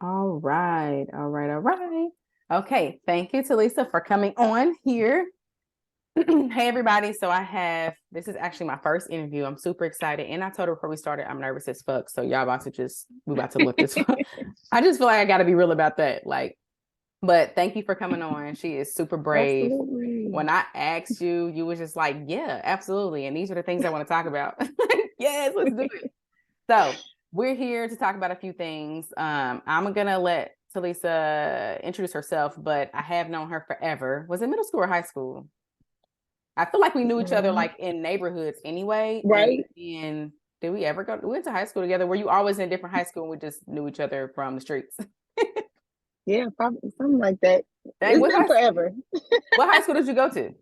All right. All right. All right. Okay. Thank you, Talyssa, for coming on here. Hey, everybody. So this is actually my first interview. I'm super excited. And I told her before we started, I'm nervous as fuck. So y'all we about to look this fuck. I just feel like I got to be real about that. But thank you for coming on. She is super brave. Absolutely. When I asked you, you was just like, yeah, absolutely. And these are the things I want to talk about. Yes, let's do it. So we're here to talk about a few things. I'm gonna let Talyssa introduce herself, but I have known her forever. Was it middle school or high school? I feel like we knew each other Mhm. like in neighborhoods anyway. And Right? then did we ever go? We went to high school together. Were you always in a different high school and we just knew each other from the streets? Yeah, probably something like that. Dang, It's been forever. what high school did you go to?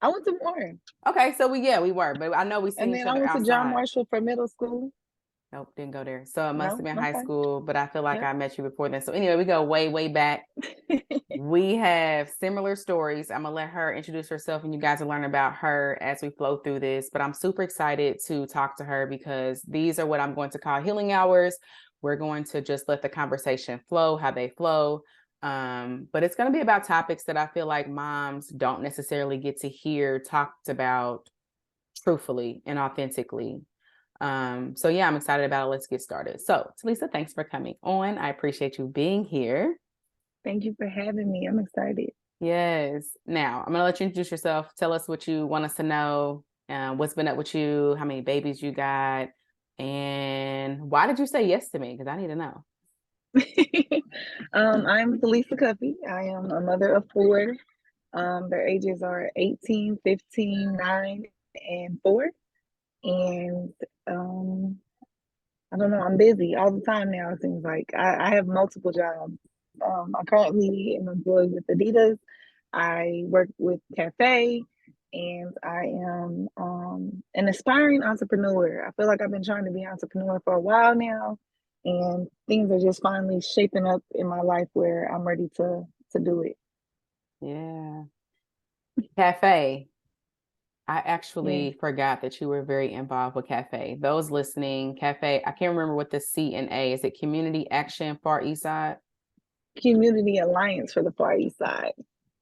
I went to Warren, Okay, so we were, but I know we seen and each then I other went to John outside. Marshall for middle school. Nope, didn't go there. So it must have No, been high okay, school, but I feel like yep. I met you before then. So anyway, we go way, way back. We have similar stories. I'm gonna let her introduce herself and you guys will learn about her as we flow through this. But I'm super excited to talk to her because these are what I'm going to call healing hours. We're going to just let the conversation flow, how they flow. But it's going to be about topics that I feel like moms don't necessarily get to hear talked about truthfully and authentically. So yeah, I'm excited about it. Let's get started. So Talyssa, thanks for coming on. I appreciate you being here. Thank you for having me. I'm excited. Yes. Now I'm gonna let you introduce yourself. Tell us what you want us to know. What's been up with you? How many babies you got? And why did you say yes to me? Because I need to know. I'm Talyssa Cuffee. I am a mother of four. Their ages are 18, 15, 9, and 4. And um, I don't know, I'm busy all the time now. It seems like I have multiple jobs. I currently am employed with Adidas. I work with Cafe, and I am an aspiring entrepreneur. I feel like I've been trying to be an entrepreneur for a while now, and things are just finally shaping up in my life where I'm ready to do it. Yeah. Cafe. I Yeah, actually forgot that you were very involved with Cafe. Those listening, Cafe, I can't remember what the C and A is. It Community Action Far East Side? Community Alliance for the Far East Side.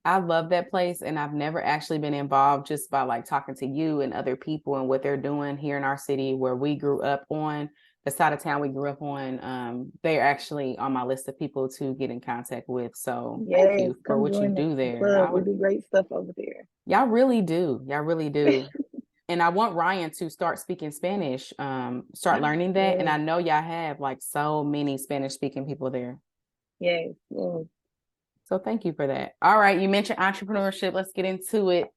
I love that place, and I've never actually been involved just by like talking to you and other people and what they're doing here in our city where we grew up on the side of town we grew up on. They're actually on my list of people to get in contact with. So thank Yes, you for come what you join do the there. club. We do great stuff over there. Y'all really do. Y'all really do. And I want Ryan to start speaking Spanish, start learning that. And Yes, I know y'all have like so many Spanish speaking people there. yes, yes. So thank you for that. All right, you mentioned entrepreneurship. Let's get into it.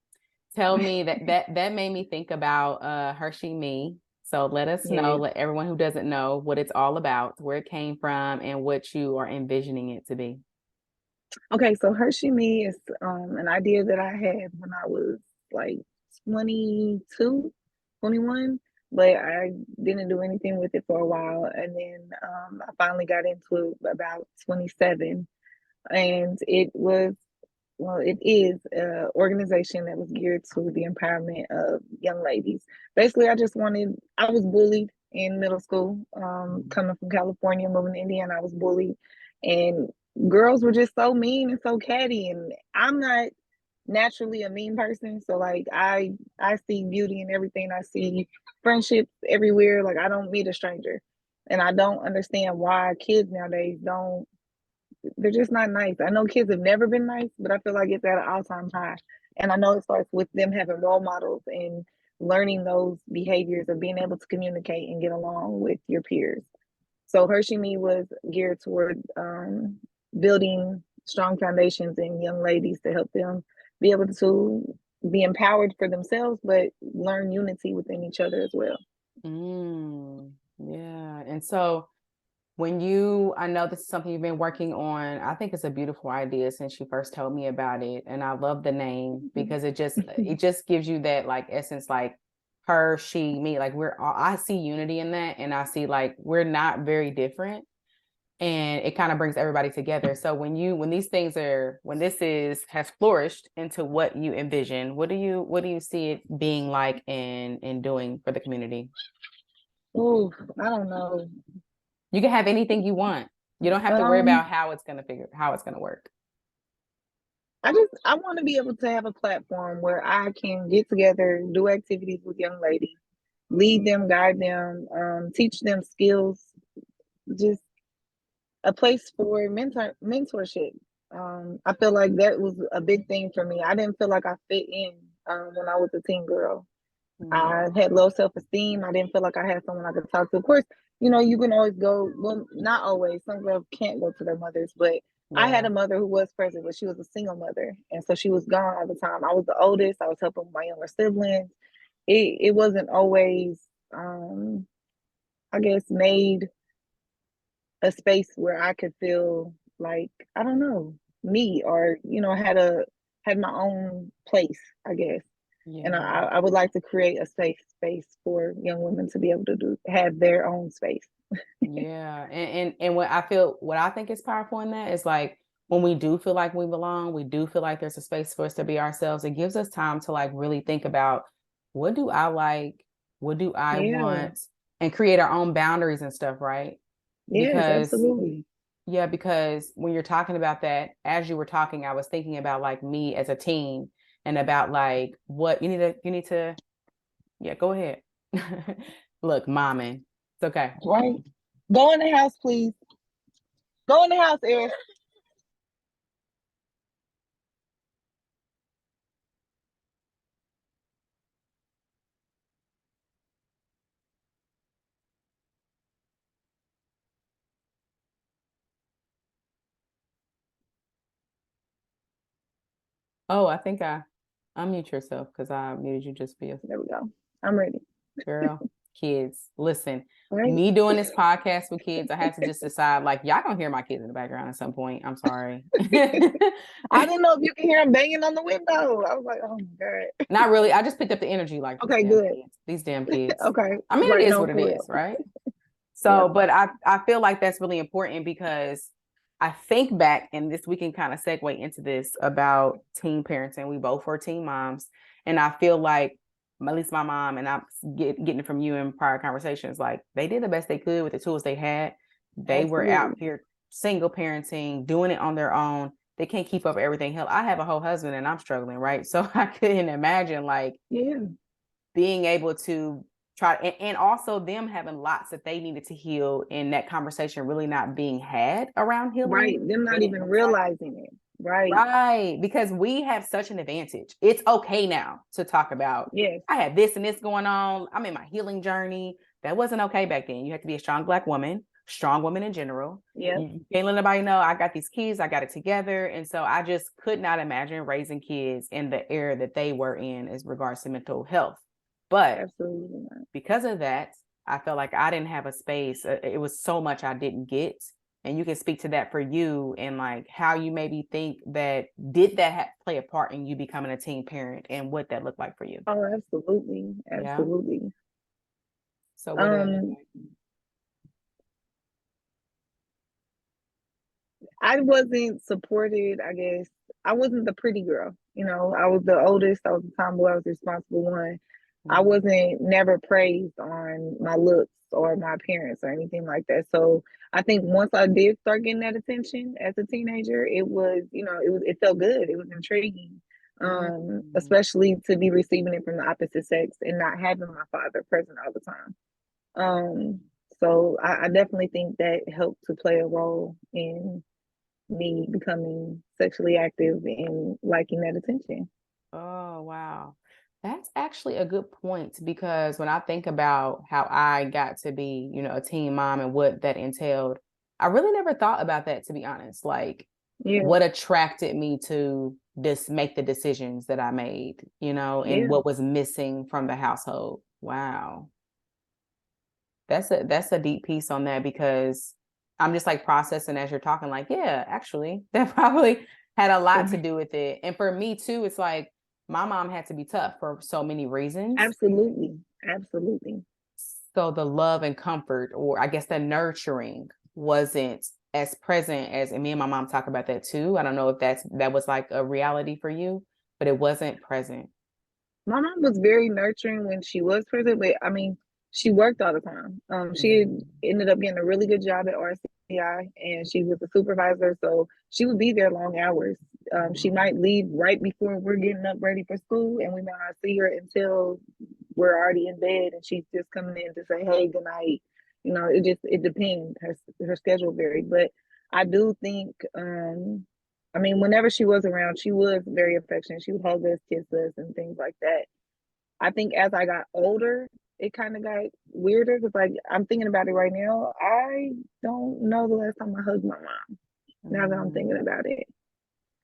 Tell me that made me think about HerSheMe. So let us know, Yes. let everyone who doesn't know what it's all about, where it came from, and what you are envisioning it to be. Okay, so HerSheMe is an idea that I had when I was like 22, 21, but I didn't do anything with it for a while. And then I finally got into it about 27. And it was, well, it is an organization that was geared to the empowerment of young ladies. Basically, I was bullied in middle school, coming from California, moving to Indiana, I was bullied. And girls were just so mean and so catty. And I'm not naturally a mean person. So like I see beauty in everything. I see friendships everywhere. Like I don't meet a stranger. And I don't understand why kids nowadays don't they're just not nice. I know kids have never been nice, but I feel like it's at an all-time high. And I know it starts with them having role models and learning those behaviors of being able to communicate and get along with your peers. So HerSheMe was geared toward building strong foundations in young ladies to help them be able to be empowered for themselves, but learn unity within each other as well. Yeah. And so I know this is something you've been working on. I think it's a beautiful idea since you first told me about it. And I love the name because it just gives you that like essence, like her, she, me, like I see unity in that. And I see like, we're not very different and it kind of brings everybody together. So when this has flourished into what you envision, what do you see it being like and doing for the community? Oh, I don't know. You can have anything you want. You don't have to worry Um, about how it's gonna work. I want to be able to have a platform where I can get together, do activities with young ladies, lead them, guide them, teach them skills, just a place for mentorship. I feel like that was a big thing for me. I didn't feel like I fit in when I was a teen girl. Mm, I had low self esteem. I didn't feel like I had someone I could talk to. Of course, you can always go. Well, not always. Some girls can't go to their mothers, but I had yeah. a mother who was present, but she was a single mother, and so she was gone all the time. I was the oldest. I was helping my younger siblings. It wasn't always, I guess, made a space where I could feel like, I don't know, me, or had my own place, I guess. And Yeah. I would like to create a safe space for young women to be able to have their own space. Yeah. And what I think is powerful in that is like when we do feel like we belong, we do feel like there's a space for us to be ourselves. It gives us time to like really think about what do I like, what do I Yeah. want, and create our own boundaries and stuff, right? Yes, Because absolutely. yeah, because when you're talking about that, as you were talking, I was thinking about like me as a teen and about like what you need to yeah, go ahead. Look, momming. It's okay. Right. Go in the house, please. Go in the house, Eric. Oh, I think I unmute yourself because I muted you just for you. There we go. I'm ready. Girl, kids, listen. Right. Me doing this podcast with kids, I had to just decide like y'all gonna hear my kids in the background at some point. I'm sorry. I didn't know if you can hear them banging on the window. I was like, oh my God. Not really. I just picked up the energy like these Okay, damn good. kids. These damn kids. Okay. I mean, it Right. is No, what it for is, real. right? So, Yep. but I feel like that's really important because I think back and this we can kind of segue into this about teen parenting. We both were teen moms, and I feel like at least my mom and I'm getting it from you in prior conversations, like they did the best they could with the tools they had. They were out Absolutely. here single parenting, doing it on their own. They can't keep up everything. Hell, I have a whole husband and I'm struggling, right? So I couldn't imagine like Yeah. being able to try and also them having lots that they needed to heal and that conversation really not being had around healing Right. Them not when it even comes time. realizing it. Right. Right, because we have such an advantage. It's okay now to talk about Yes. I had this and this going on. I'm in my healing journey. That wasn't okay back then. You have to be a strong Black woman, strong woman in general. Yep. You can't let anybody know I got these kids, I got it together. And so I just could not imagine raising kids in the era that they were in as regards to mental health. But Absolutely not. because of that, I felt like I didn't have a space. It was so much I didn't get. And you can speak to that for you and like how you maybe think that did that play a part in you becoming a teen parent and what that looked like for you? Oh, absolutely. Yeah. Absolutely. So what did it look Um, like? I wasn't supported, I guess. I wasn't the pretty girl. I was the oldest. I was the tomboy. I was the responsible one. I Mm-hmm. wasn't never praised on my looks or my appearance or anything like that. So I think once I did start getting that attention as a teenager, it felt good. It was intriguing. Mm-hmm. Especially to be receiving it from the opposite sex and not having my father present all the time. Um, so I definitely think that helped to play a role in me becoming sexually active and liking that attention. Oh, wow. That's actually a good point because when I think about how I got to be, a teen mom and what that entailed, I really never thought about that, to be honest. Like, Yeah, what attracted me to this make the decisions that I made, and yeah, what was missing from the household. Wow. That's a deep piece on that because I'm just like processing as you're talking, like, yeah, actually, that probably had a lot to do with it. And for me too, it's like my mom had to be tough for so many reasons. absolutely, absolutely. So the love and comfort, or I guess the nurturing, wasn't as present as, and me and my mom talk about that too. I don't know if that was like a reality for you, but it wasn't present. My mom was very nurturing when she was present, but I mean, she worked all the time. She had Mhm. ended up getting a really good job at RC. Yeah, and she was a supervisor, so she would be there long hours. She Mhm. might leave right before we're getting up ready for school, and we might not see her until we're already in bed, and she's just coming in to say, "Hey, good night." It depends. Her schedule varied, but I do think, I mean, whenever she was around, she was very affectionate. She would hug us, kiss us, and things like that. I think as I got older, it kind of got weirder because, like, I'm thinking about it right now. I don't know the last time I hugged my mom. Now that I'm thinking Mm. about it,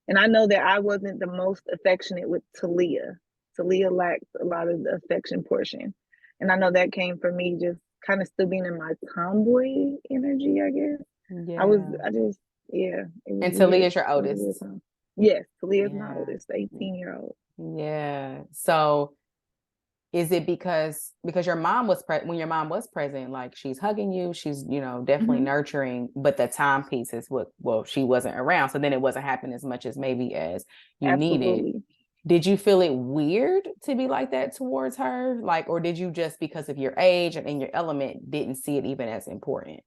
and I know that I wasn't the most affectionate with Talia. Talia lacked a lot of the affection portion, and I know that came from me just kind of still being in my tomboy energy. I guess I was. Yeah. I just yeah. It was And weird. Talia's your It was a weird oldest. time. Yes, Talia's my Yeah. oldest, 18-year-old. Yeah. So is it because your mom was when your mom was present, like she's hugging you, she's, definitely Mm-hmm. nurturing, but the timepiece is what, well, she wasn't around. So then it wasn't happening as much as maybe as you needed. Absolutely. Did you feel it weird to be like that towards her? Like, or did you just because of your age and in your element didn't see it even as important?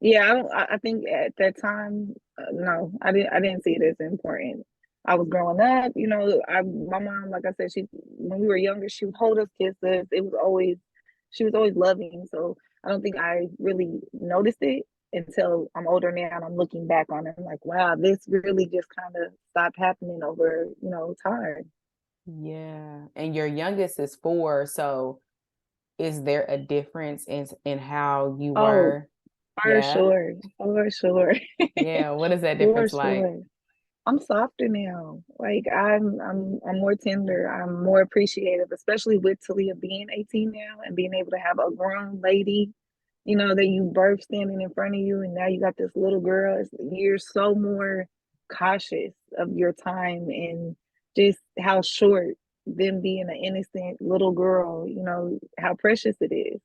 Yeah, I don't. I think at that time, no, I didn't. I didn't see it as important. I was growing up, my mom, like I said, she when we were younger, she would hold us, kiss us. She was always loving. So I don't think I really noticed it until I'm older now and I'm looking back on it. I'm like, wow, this really just kind of stopped happening over, time. Yeah. And your youngest is 4, so is there a difference in how you Oh, were? for Yeah. sure, for sure, Yeah. What is that for difference like? sure. I'm softer now. Like I'm more tender. I'm more appreciative, especially with Talia being 18 now and being able to have a grown lady, that you birth standing in front of you, and now you got this little girl. You're so more cautious of your time and just how short them being an innocent little girl, how precious it is.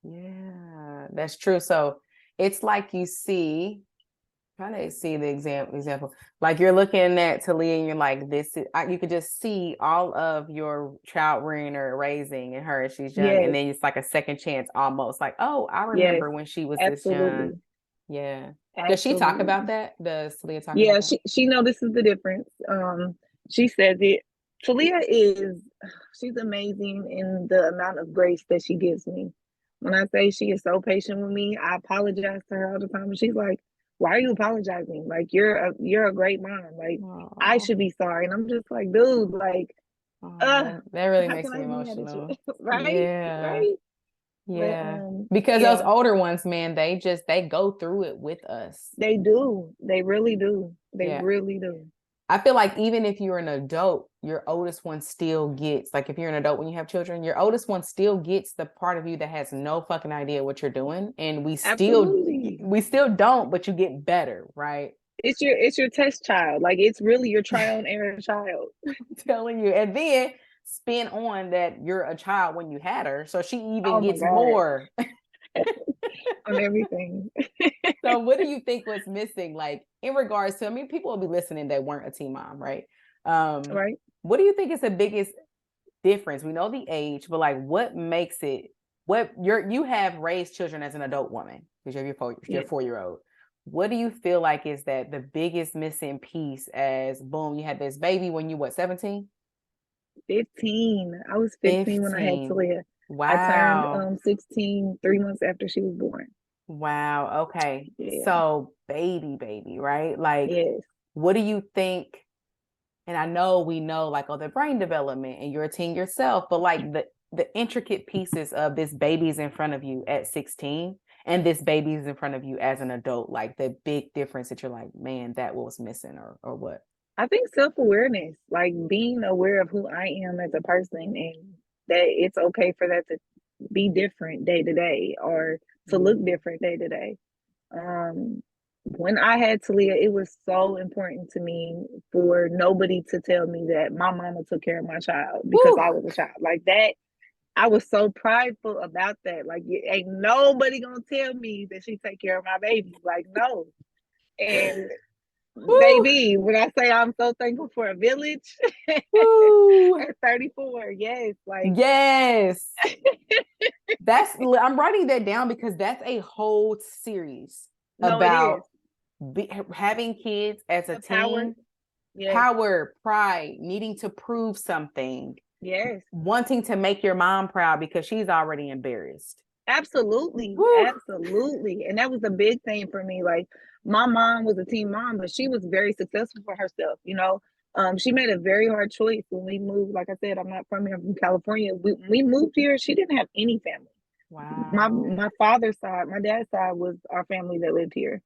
Yeah, that's true. So it's like you see, trying to see the example. Like you're looking at Talia and you're like, this is, you could just see all of your child rearing or raising in her as she's young. And Yes, then it's like a second chance almost like, oh, I yes, remember when she was this young. absolutely, Yeah. Does she talk about absolutely. that? Does Talia talk about Yeah, that? she notices the difference. She says it. Talia is she's amazing in the amount of grace that she gives me. When I say she is so patient with me, I apologize to her all the time, and she's like, "Why are you apologizing? Like you're a great mom. Like I Oh, should be sorry." And I'm just like, dude, like, oh, that really how makes can me I be mad at you? emotional. Right, Yeah. right. But Yeah. Because those yeah, older ones, man, they go through it with us. they do. They really do. They Yeah. really do. I feel like even if you're an adult, your oldest one still gets, like if you're an adult when you have children, your oldest one still gets the part of you that has no fucking idea what you're doing. And Absolutely. we still don't, but you get better, right? It's your test child. Like it's really your trial and error child. I'm telling you. And then spin on that you're a child when you had her. So she even Oh my gets God. more. On everything. So what do you think was missing? Like in regards to, I mean, people will be listening that weren't a teen mom, right? Um, Right? what do you think is the biggest difference? We know the age, but like what makes it what you have raised children as an adult woman because you have your Yeah. 4-year-old. What do you feel like is that the biggest missing piece as boom, you had this baby when you what 17? 15. I was 15 when I had 15. Talia. I turned Wow. 16 3 months after she was born. Wow. Okay. Yeah. So baby, right? Like, Yes. what do you think? And I know we know like oh the brain development and you're a teen yourself, but like the intricate pieces of this baby's in front of you at 16 and this baby's in front of you as an adult, like the big difference that you're like, man, that was missing or what? I think self-awareness, like being aware of who I am as a person and that it's okay for that to be different day to day or to look Mm-hmm. different day to day. Um, when I had Talia, it was so important to me for nobody to tell me that my mama took care of my child because Woo! I was a child. Like that, I was so prideful about that. Like, ain't nobody gonna tell me that she take care of my baby. Like, no. And Woo! baby, when I say I'm so thankful for a village Woo! at 34, yes, like Yes. I'm writing that down because that's a whole series. No, it is. about having kids as a The power. teen, Yes. power, pride, needing to prove something, Yes. wanting to make your mom proud because she's already embarrassed. Absolutely. Woo. Absolutely. And that was a big thing for me. Like my mom was a teen mom, but she was very successful for herself, you know. She made a very hard choice when we moved. Like I said, I'm not from here, I'm from California. We moved here, she didn't have any family. Wow. My father's side, my dad's side was our family that lived here.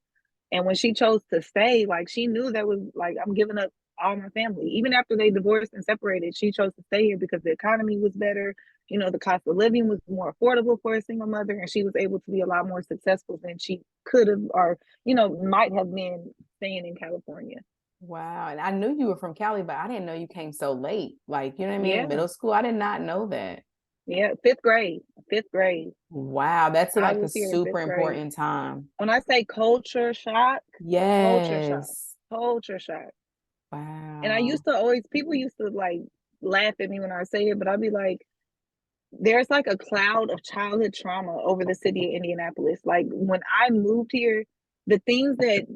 And when she chose to stay, like she knew that was like, I'm giving up all my family. Even after they divorced and separated, she chose to stay here because the economy was better. You know, the cost of living was more affordable for a single mother, and she was able to be a lot more successful than she could have or, you know, might have been staying in California. Wow. And I knew you were from Cali, but I didn't know you came so late. Like, you know what I mean? Yeah. Middle school. I did not know that. Yeah. Fifth grade. Fifth grade. Wow. That's I like a was here in super fifth grade. important time. When I say culture shock, Yes. culture shock. And I Wow. used to always, people used to like laugh at me when I say it, but I'd be like, there's like a cloud of childhood trauma over the city of Indianapolis. Like when I moved here, the things that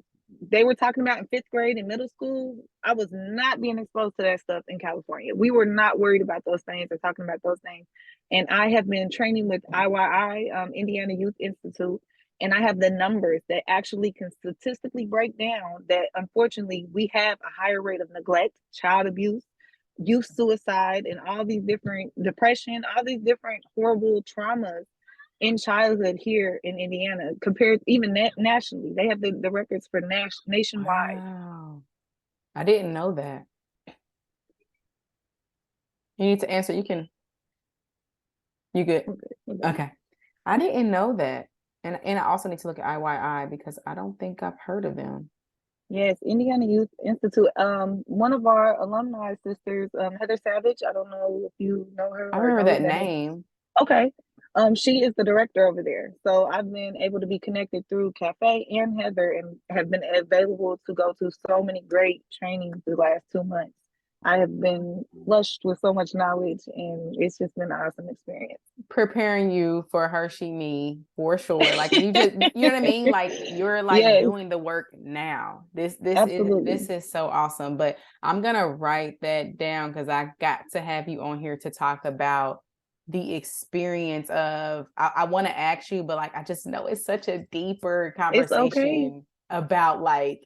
they were talking about in fifth grade and middle school, I was not being exposed to that stuff in California. We were not worried about those things or talking about those things. And I have been training with IYI, Indiana Youth Institute, and I have the numbers that actually can statistically break down that unfortunately we have a higher rate of neglect, child abuse, youth suicide, and all these different depression, all these different horrible traumas in childhood here in Indiana compared even nationally. They have the records for nationwide. Wow. I didn't know that. You need to answer. You good. Okay, okay. Okay. I didn't know that. And I also need to look at IYI because I don't think I've heard of them. Yes, Indiana Youth Institute. One of our alumni sisters, Heather Savage. I don't know if you know her I or remember know that who that is. name. Okay. She is the director over there. So I've been able to be connected through Cafe and Heather and have been available to go to so many great trainings the last 2 months. I have been flushed with so much knowledge and it's just been an awesome experience. Preparing you for HerSheMe for sure. Like you just, you know what I mean? Like you're like Yes, doing the work now. This absolutely. is so awesome. But I'm gonna write that down because I got to have you on here to talk about the experience of. I want to ask you, but like I just know it's such a deeper It's okay. conversation about like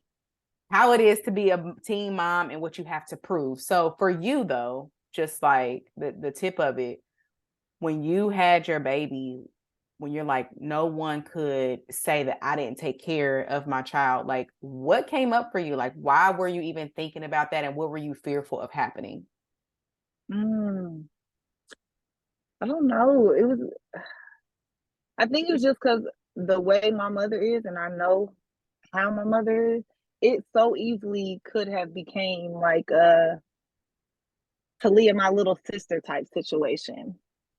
how it is to be a teen mom and what you have to prove. So for you though, just like the tip of it, when you had your baby, when you're like, no one could say that I didn't take care of my child, like what came up for you? Like, why were you even thinking about that? And what were you fearful of happening? Mm, I don't know. I think it was just because the way my mother is, and I know how my mother is, it so easily could have became like a Talia, my little sister type situation,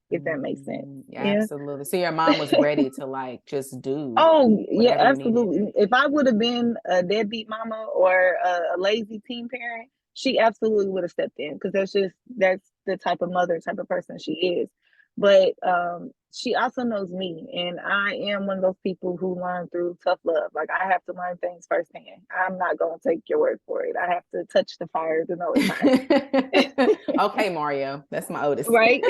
if that makes sense. Yeah, Yeah. absolutely. So your mom was ready to like just do Oh, yeah, whatever you needed. absolutely. If I would have been a deadbeat mama or a lazy teen parent, she absolutely would have stepped in because that's the type of mother, type of person she is. But she also knows me, and I am one of those people who learn through tough love. Like I have to learn things firsthand. I'm not gonna take your word for it. I have to touch the fire to know it's hot. Okay, Mario, that's my oldest. Right.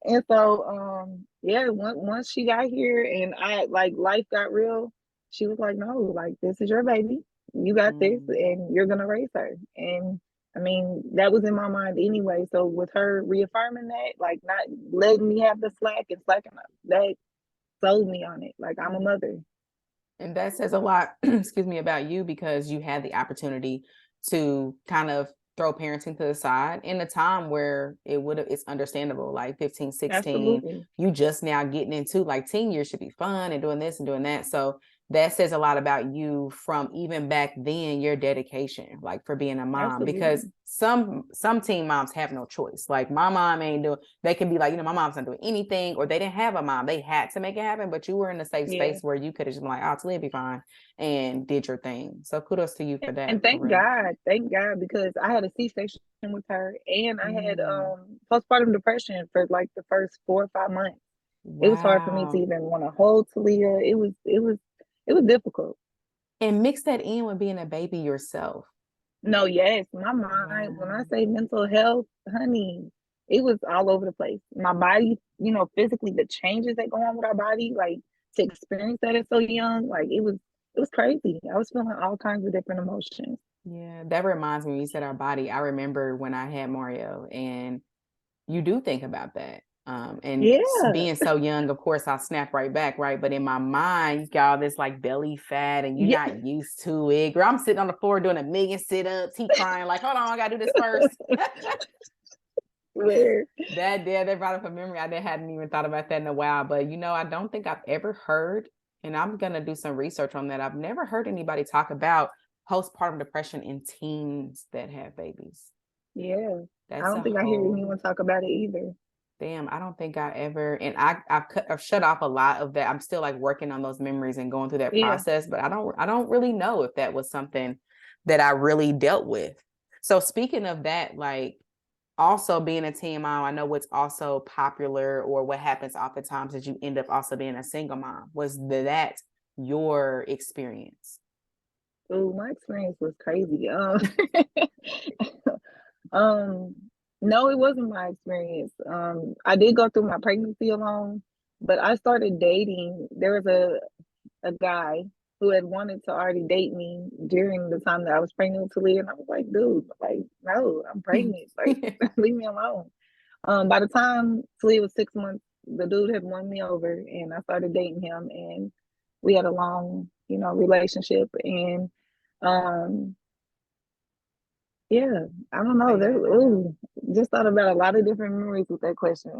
And so yeah, once she got here and I like life got real, she was like, no, like this is your baby, you got this Mm. and you're gonna raise her. And I mean that was in my mind anyway, so with her reaffirming that, like not letting me have the slack and slacking up, that sold me on it, like I'm a mother. And that says a lot, excuse me, about you because you had the opportunity to kind of throw parenting to the side in a time where it's understandable, like 15, 16, Absolutely. you just now getting into like teen years should be fun and doing this and doing that. So that says a lot about you from even back then, your dedication, like for being a mom, because Absolutely. some teen moms have no choice. Like my mom ain't doing, they can be like, my mom's not doing anything, or they didn't have a mom. They had to make it happen, but you were in a safe Yeah. space where you could have just been like, oh, Talia be fine and did your thing. So kudos to you for that, And for real. thank God, because I had a C-section with her, and I had Mm. postpartum depression for like the first 4 or 5 months. It was hard for me to Wow. even want to hold Talia. It was difficult. And mix that in with being a baby yourself. No, yes, my mind, when I Wow. say mental health, honey, it was all over the place. My body, physically, the changes that go on with our body, like to experience that at so young, like it was crazy. I was feeling all kinds of different emotions. Yeah, that reminds me when you said our body. I remember when I had Mario, and you do think about that. And Yeah, being so young, of course, I'll snap right back, right? But in my mind, you got all this like belly fat, and you're yeah, not used to it. Girl, I'm sitting on the floor doing a million sit-ups. He crying, like, hold on, I gotta do this first. where, That brought up a memory. Hadn't even thought about that in a while. But I don't think I've ever heard, and I'm gonna do some research on that. I've never heard anybody talk about postpartum depression in teens that have babies. yeah. I That's don't a think I hear whole anyone talk about it either. damn. I don't think I ever, and I've shut off a lot of that. I'm still like working on those memories and going through that Yeah, process, but I don't really know if that was something that I really dealt with. So speaking of that, like also being a teen mom, I know what's also popular or what happens oftentimes is you end up also being a single mom. Was that your experience? oh, my experience was crazy. Um, no, it wasn't my experience. I did go through my pregnancy alone, but I started dating. There was a guy who had wanted to already date me during the time that I was pregnant with Talia, and I was like, dude, like, no, I'm pregnant. Like, leave me alone. By the time Talia was 6 months, the dude had won me over, and I started dating him, and we had a long, relationship, and um yeah, I don't know. There, Yeah. ooh, just thought about a lot of different memories with that question.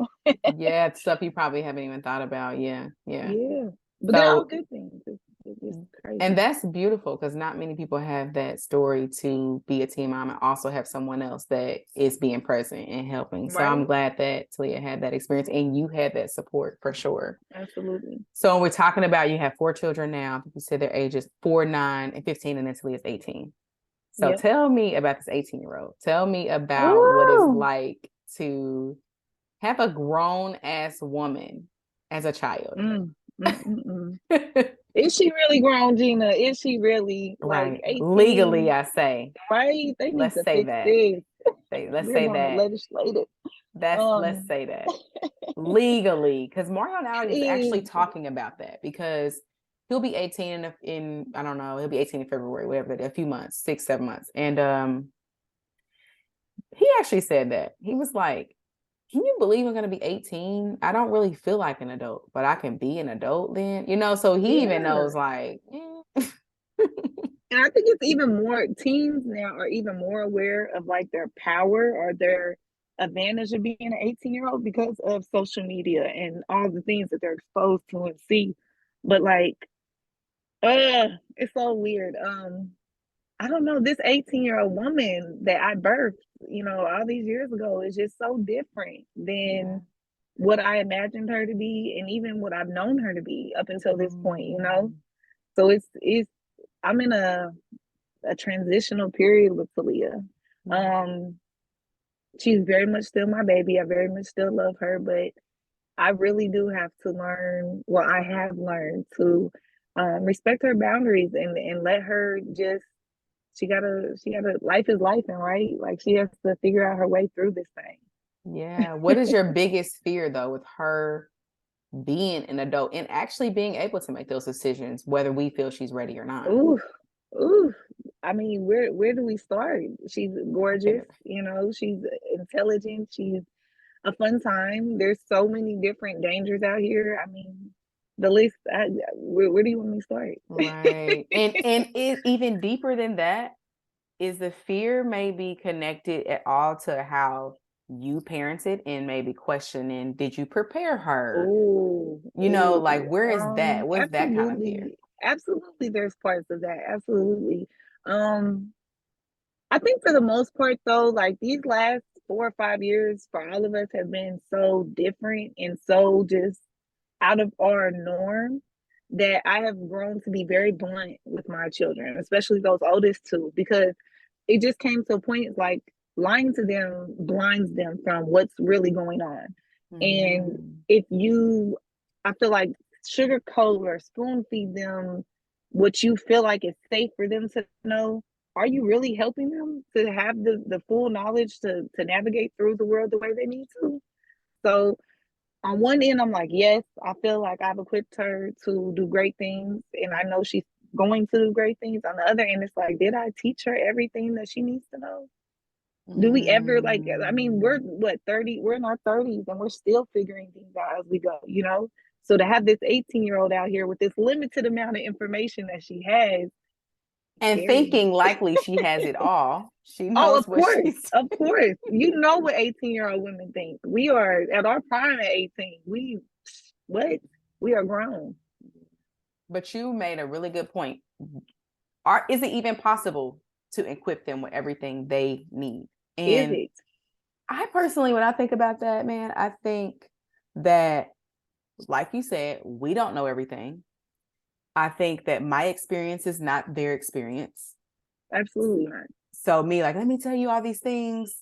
Yeah, stuff you probably haven't even thought about. Yeah, yeah. Yeah, but they're all So, good things. It's just and crazy. that's beautiful because not many people have that story to be a teen mom and also have someone else that is being present and helping. So I'm Right? glad that Talia had that experience and you had that support for sure. Absolutely. So when we're talking about you have 4 children now. You said their ages 4, 9, and 15, and then Talia's 18. So Yep. tell me about this 18-year-old. Tell me about what it's Oh, like to have a grown ass woman as a child. mm, mm, mm, mm. Is she really grown, Gina? Is she really like Right. Legally, 18? I say. Right? They need Let's to say fix that. this. Let's We're say going to that. legislate it. Let's Um, say that. Legally, because Mario now is actually is talking about that because he'll be 18 in I don't know, he'll be 18 in February, whatever that is, a few months, 6, 7 months. And he actually said that. He was like, can you believe I'm gonna be 18? I don't really feel like an adult, but I can be an adult then, so he even yeah. knows like, And I think it's even more teens now are even more aware of like their power or their advantage of being an 18-year-old because of social media and all the things that they're exposed to and see. But like, it's so weird. I don't know, this 18-year-old woman that I birthed, all these years ago is just so different yeah. than what I imagined her to be and even what I've known her to be up until this point. Mm, So it's I'm in a transitional period with Talia. yeah. Um, she's very much still my baby. I very much still love her, but I really do have to learn. Well, I have learned to respect her boundaries and let her just. She gotta. Life is life, and right, like she has to figure out her way through this Yeah. What is your biggest fear though with her being an adult and actually being able to make those decisions, whether we feel she's ready or not? thing. Ooh, ooh. I mean, where do we start? She's I can't. gorgeous. She's intelligent. She's a fun time. There's so many different dangers out here. I mean, the list. Where do you want me to start? Right. And it even deeper than that is the fear maybe connected at all to how you parented and maybe questioning, did you prepare her? Oh, Like oh, where is that? Where's that kind of fear? absolutely, absolutely. There's parts of that. Absolutely. Um, I think for the most part, though, like these last 4 or 5 years for all of us have been so different and so just out of our norm that I have grown to be very blunt with my children, especially those oldest two, because it just came to a point like lying to them blinds them from what's really going on. And Mm, if you I feel like sugarcoat or spoon feed them what you feel like is safe for them to know. Are you really helping them to have the full knowledge to navigate through the world the way they need to? So on one end, I'm like, yes, I feel like I've equipped her to do great things, and I know she's going to do great things. On the other end, it's like, did I teach her everything that she needs to know? Do we ever like? I mean, we're Mm. what 30? We're in our 30s, and we're still figuring things out as we go. So to have this 18-year-old out here with this limited amount of information that she has, And scary. thinking likely she has it all. She Oh, knows what she's of course. You know what 18-year-old women think. We are at our prime at 18. What? We are grown. but you made a really good point. Is it even possible to equip them with everything they need? Is And it? I personally, when I think about that, man, I think that, like you said, we don't know everything. I think that my experience is not their experience. Absolutely not. So me, like, let me tell you all these things.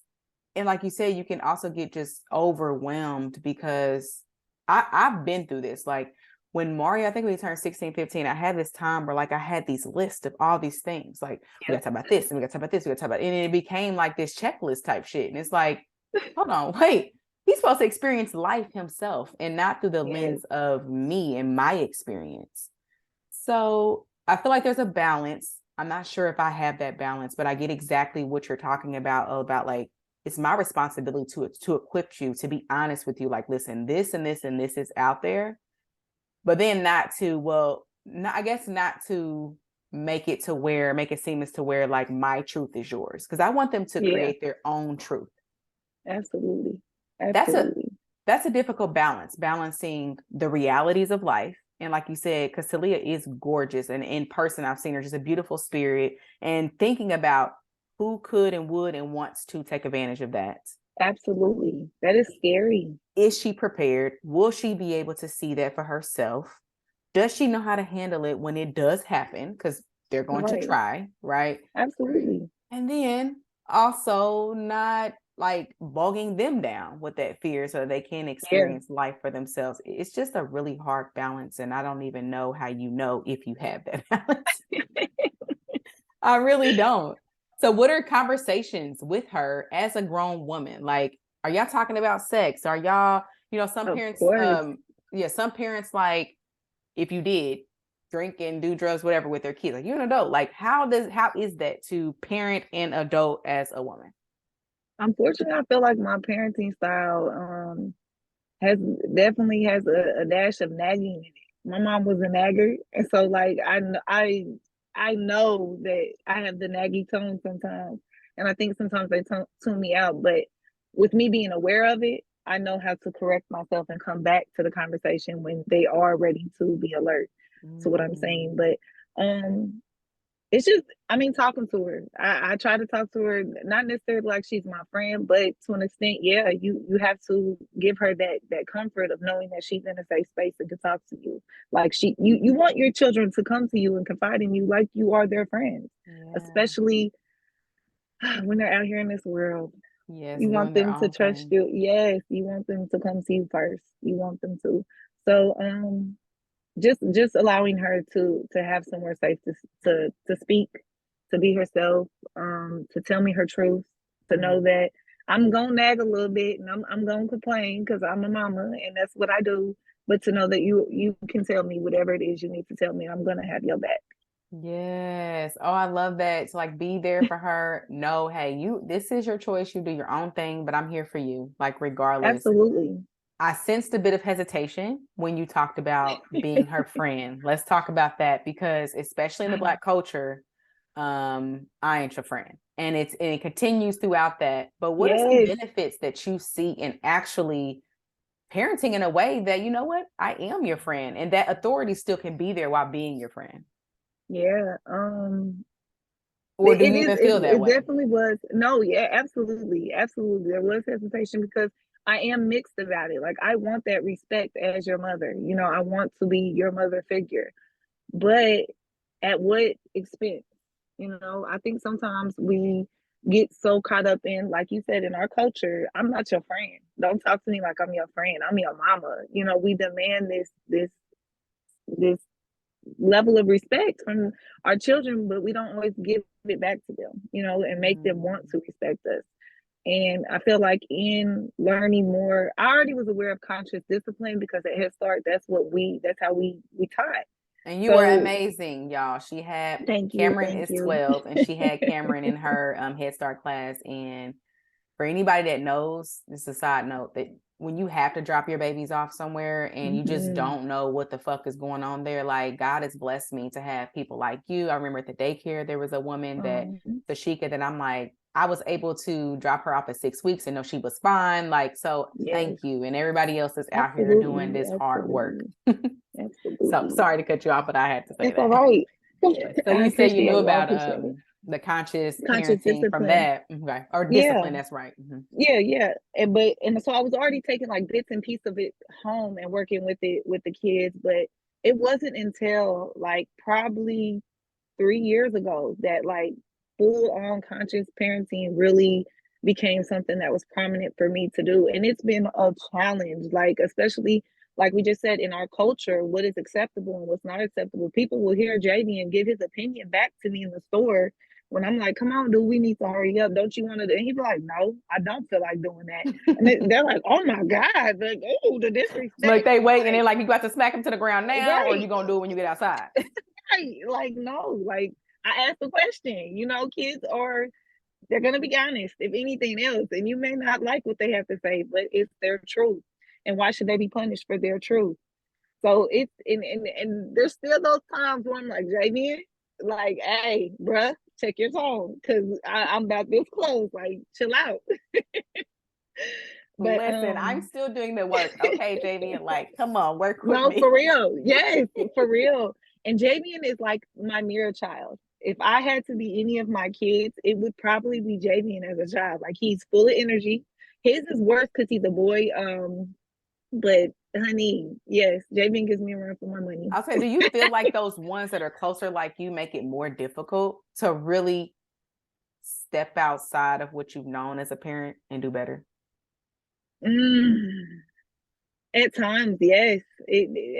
And like you said, you can also get just overwhelmed because I've been through this. Like when Mario, I think when he turned 16, 15, I had this time where like I had these lists of all these things. Like we Yep. gotta talk about this and we gotta talk about this, we gotta talk about it. And it became like this checklist type shit. And it's like, hold on, wait. He's supposed to experience life himself and not through the Yes. lens of me and my experience. So I feel like there's a balance. I'm not sure if I have that balance, but I get exactly what you're talking about like it's my responsibility to equip you, to be honest with you, like, listen, this and this and this is out there, but then not to, well, not, I guess not to make it seem as to where like my truth is yours, because I want them to Yeah. create their own truth. Absolutely. That's a Absolutely. that's a difficult balance, balancing the realities of life. And like you said, because Talia is gorgeous, and in person, I've seen her, just a beautiful spirit, and thinking about who could and would and wants to take advantage of that. Absolutely. That is scary. Is she prepared? Will she be able to see that for herself? Does she know how to handle it when it does happen? Because they're going to Right. try, right? Absolutely. And then also not like bogging them down with that fear so they can Yeah. experience life for themselves. It's just a really hard balance. And I don't even know how you know if you have that balance. I really don't. So, what are conversations with her as a grown woman? Like, are y'all talking about sex? Are y'all, some Of parents, course. yeah, some parents like, if you did drink and do drugs, whatever, with their kids, like you're an adult. Like, how is that to parent an adult as a woman? Unfortunately, I feel like my parenting style has definitely has a dash of nagging in it. My mom was a nagger, and so like I know that I have the naggy tone sometimes, and I think sometimes they tune me out. But with me being aware of it, I know how to correct myself and come back to the conversation when they are ready to be alert to what I'm saying. Mm. But it's just, I mean, talking to her. I try to talk to her, not necessarily like she's my friend, but to an extent, yeah, you have to give her that comfort of knowing that she's in a safe space and can talk to you. Like you want your children to come to you and confide in you like you are their friends, Yeah. especially when they're out here in this world. Yes, You want doing their them to own trust thing. you. Yes, you want them to come to you first. You want them to. So, just allowing her to have somewhere safe to speak, to be herself, to tell me her truth, to know Mhm. that I'm gonna nag a little bit and I'm gonna complain because I'm a mama and that's what I do. But to know that you can tell me whatever it is you need to tell me, I'm gonna have your back. Yes. Oh, I love that. To like be there for her. No, hey, this is your choice. You do your own thing, but I'm here for you, like regardless. Absolutely. I sensed a bit of hesitation when you talked about being her friend. Let's talk about that because especially in the Black culture, I ain't your friend. And it continues throughout that. But what are some Yes. benefits that you see in actually parenting in a way that, you know what, I am your friend, and that authority still can be there while being your friend? Yeah. Or do It you is. even feel that It way? definitely was. No, yeah, absolutely, absolutely. There was hesitation because I am mixed about it. Like I want that respect as your mother. I want to be your mother figure, but at what expense? I think sometimes get so caught up in, like you said, in our culture, I'm not your friend. Don't talk to me like I'm your friend. I'm your mama. We demand this level of respect from our children, but we don't always give it back to them, and make them want to respect us. And I feel like in learning more, I already was aware of conscious discipline because at Head Start, that's how we taught. And you were So amazing, y'all. She had thank you, Cameron thank is you. 12 and she had Cameron in her Head Start class. And for anybody that knows, this is a side note, that when you have to drop your babies off somewhere and you just don't know what the fuck is going on there, like God has blessed me to have people like you. I remember at the daycare, there was a woman that, Tashika, that I'm like, I was able to drop her off at 6 weeks and know she was fine. Like, so thank you. And everybody else is out here doing this hard work. So sorry to cut you off, but I had to say That's that. all right. So I you said you appreciate knew it. I about appreciate it. the conscious Conscious parenting from discipline. that. Okay. Or Yeah. discipline, that's right. Yeah. And so I was already taking like bits and pieces of it home and working with it with the kids, but it wasn't until like probably 3 years ago that like full on conscious parenting really became something that was prominent for me to do. And it's been a challenge, like, especially like we just said, in our culture, what is acceptable and what's not acceptable. People will hear JV and give his opinion back to me in the store when I'm like, come on, dude, we need to hurry up. Don't you want to do? And he'd be like, no, I don't feel like doing that. And they're like, oh my God, like, oh, the disrespect. Like they wait and they're like, you got to smack him to the ground now, right. or you gonna do it when you get outside? Right. Like, no, like I asked the question, kids are, they're going to be honest, if anything else, and you may not like what they have to say, but it's their truth. And why should they be punished for their truth? So it's, and there's still those times where I'm like, Javian, like, hey, bruh, check your tone, because I'm about this close, like, chill out. But listen, I'm still doing the work. Okay, Javian, like, come on, work with me. No, for real. Yes, for real. And Javian is like my mirror child. If I had to be any of my kids, it would probably be Javian as a child. Like, he's full of energy. His is worse because he's a boy. But honey, yes, Javian gives me a run for my money. I'll say, do you feel like those ones that are closer like you make it more difficult to really step outside of what you've known as a parent and do better? At times, yes.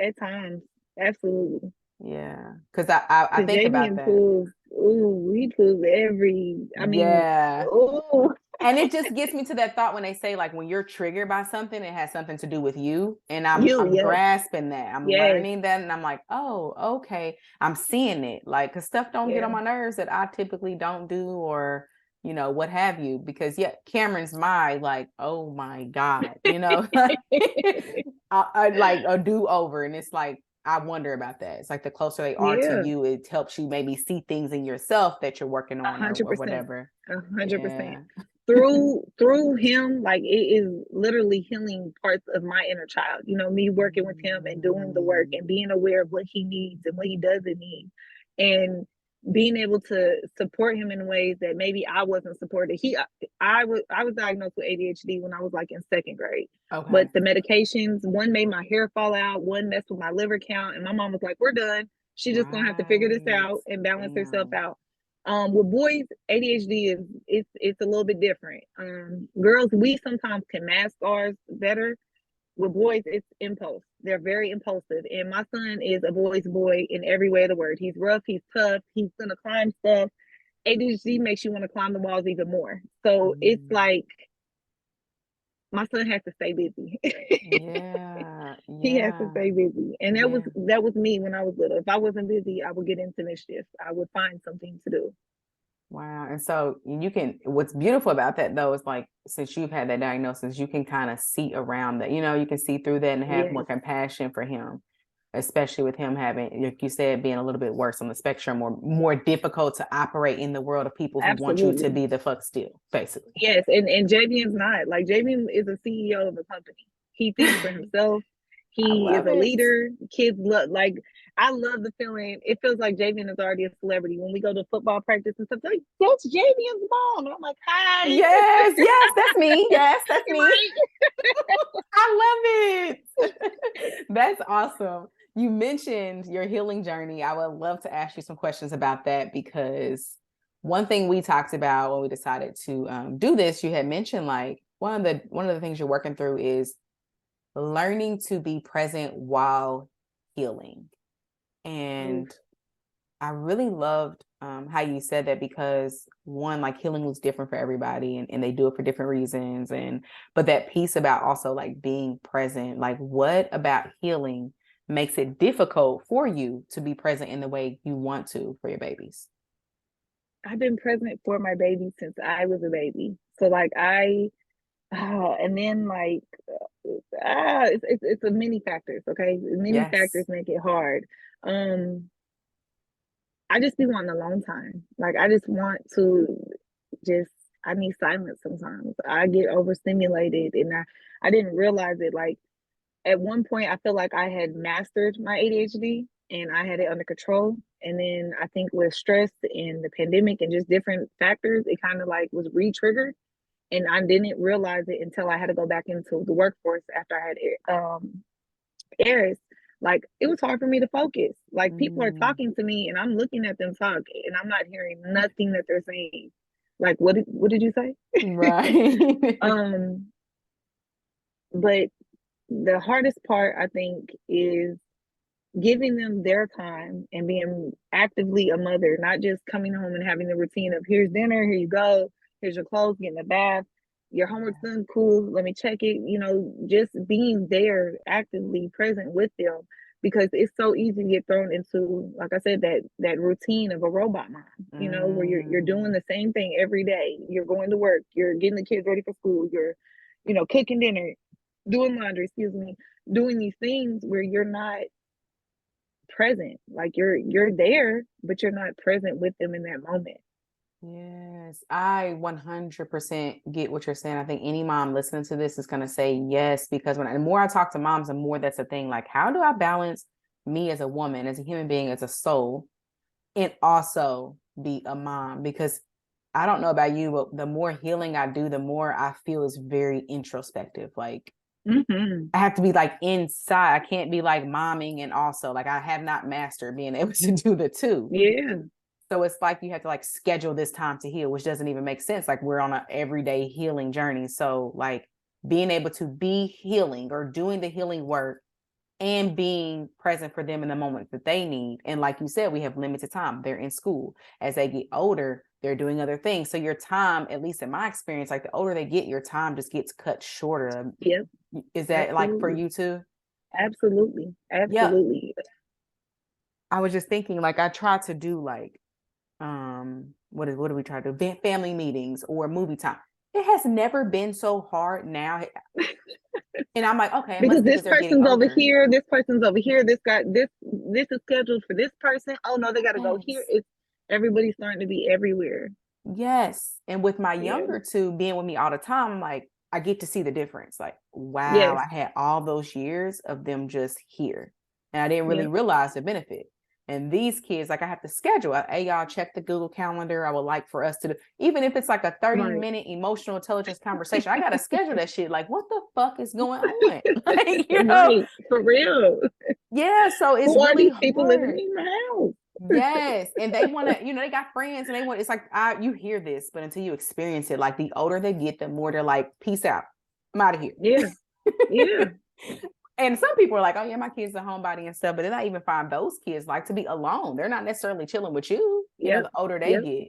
At times, absolutely. Yeah, because I think about that. He pulls every. I mean, yeah. ooh. And it just gets me to that thought when they say, like, when you're triggered by something, it has something to do with you. And I'm grasping that. I'm learning that. And I'm like, oh, okay. I'm seeing it. Like, because stuff don't get on my nerves that I typically don't do, or, what have you. Because, Cameron's like, oh my God, I like a do-over. And it's like, I wonder about that. It's like the closer they are to you, it helps you maybe see things in yourself that you're working on, 100%, or whatever. 100%. Through him, like, it is literally healing parts of my inner child. Me working with him and doing the work and being aware of what he needs and what he doesn't need, and being able to support him in ways that maybe I wasn't supported. I was diagnosed with ADHD when I was like in second grade. Okay. But the medications, one made my hair fall out, one messed with my liver count, and my mom was like, "We're done. She's just gonna have to figure this out and balance herself out." With boys, ADHD it's a little bit different. Girls, we sometimes can mask ours better. With boys, it's impulse. They're very impulsive. And my son is a boy's boy in every way of the word. He's rough, he's tough, he's gonna climb stuff. ADHD makes you want to climb the walls even more. So it's like my son has to stay busy. He has to stay busy. And that was me when I was little. If I wasn't busy, I would get into mischief. I would find something to do. Wow. And so what's beautiful about that though is, like, since you've had that diagnosis, you can kind of see around that, you can see through that and have more compassion for him, especially with him having, like you said, being a little bit worse on the spectrum, or more difficult to operate in the world of people who want you to be the fuck still, basically. Yes. And Javian's not. Like, Javian is a CEO of a company. He thinks for himself. He is a leader. Kids love, like, I love the feeling. It feels like Javian is already a celebrity when we go to football practice and stuff. Like, that's Javian's mom. And I'm like, hi. Yes, that's me. Yes, that's me. I love it. That's awesome. You mentioned your healing journey. I would love to ask you some questions about that, because one thing we talked about when we decided to do this, you had mentioned like one of the things you're working through is learning to be present while healing. And I really loved how you said that, because one, like healing looks different for everybody, and they do it for different reasons. But that piece about also like being present, like what about healing makes it difficult for you to be present in the way you want to for your babies? I've been present for my baby since I was a baby. So like and then like it's a many factors. Okay, many factors Yes. make it hard. Um, I just be wanting alone time. Like I just want to just I need silence sometimes. I get overstimulated and I didn't realize it. Like at one point I feel like I had mastered my ADHD and I had it under control. And then I think with stress and the pandemic and just different factors, it kind of like was re-triggered. And I didn't realize it until I had to go back into the workforce after I had Eris. Like it was hard for me to focus. Like people are Mm, talking to me and I'm looking at them talk and I'm not hearing nothing that they're saying. Like what did you say? right. um, but the hardest part I think is giving them their time and being actively a mother, not just coming home and having the routine of here's dinner, here you go, here's your clothes, getting a bath, your homework's done, cool, let me check it. You know, just being there, actively present with them, because it's so easy to get thrown into, like I said, that routine of a robot mom. You know, where you're doing Mm, the same thing every day. You're going to work, you're getting the kids ready for school, you're, cooking dinner, doing laundry, excuse me, doing these things where you're not present. Like you're there, but you're not present with them in that moment. yes, I 100% get what you're saying. I think any mom listening to this is going to say yes, because the more I talk to moms, the more that's a thing. Like, how do I balance me as a woman, as a human being, as a soul, and also be a mom? Because I don't know about you, but the more healing I do, the more I feel is very introspective. Like, Mm-hmm. I have to be like inside. I can't be like momming and also like I have not mastered being able to do the two. Yeah. So it's like you have to like schedule this time to heal, which doesn't even make sense. Like we're on an everyday healing journey. So like being able to be healing or doing the healing work and being present for them in the moment that they need. And like you said, we have limited time. They're in school. As they get older, they're doing other things. So your time, at least in my experience, like the older they get, your time just gets cut shorter. Yep. Is that like for Absolutely. you too? Absolutely. Yeah. Absolutely. I was just thinking like I try to do like what do we try to do? Family meetings or movie time. It has never been so hard now. And I'm like, okay, it Because must be this because they're getting person's over older. here, this person's over here, this is scheduled for this person. Oh no, they gotta go here. Yes. It's everybody's starting to be everywhere. Yes. And with my Yeah. younger two being with me all the time, I'm like, I get to see the difference. Like, wow, Yes. I had all those years of them just here. And I didn't really Yep. realize the benefit. And these kids, like I have to schedule. Hey, y'all, check the Google Calendar. I would like for us to do, even if it's like a 30-minute emotional intelligence conversation, I got to schedule that shit. Like, what the fuck is going on? Like, Right. For real. yeah. So it's Who are really these people living hard. in my house? Yes, and they want to, they got friends and they want. It's like you hear this, but until you experience it, like the older they get, the more they're like, "Peace out, I'm out of here." Yeah. Yeah. And some people are like, "Oh yeah, my kid's a homebody and stuff," but then I even find those kids like to be alone. They're not necessarily chilling with you. Yep. The older they Yep. get.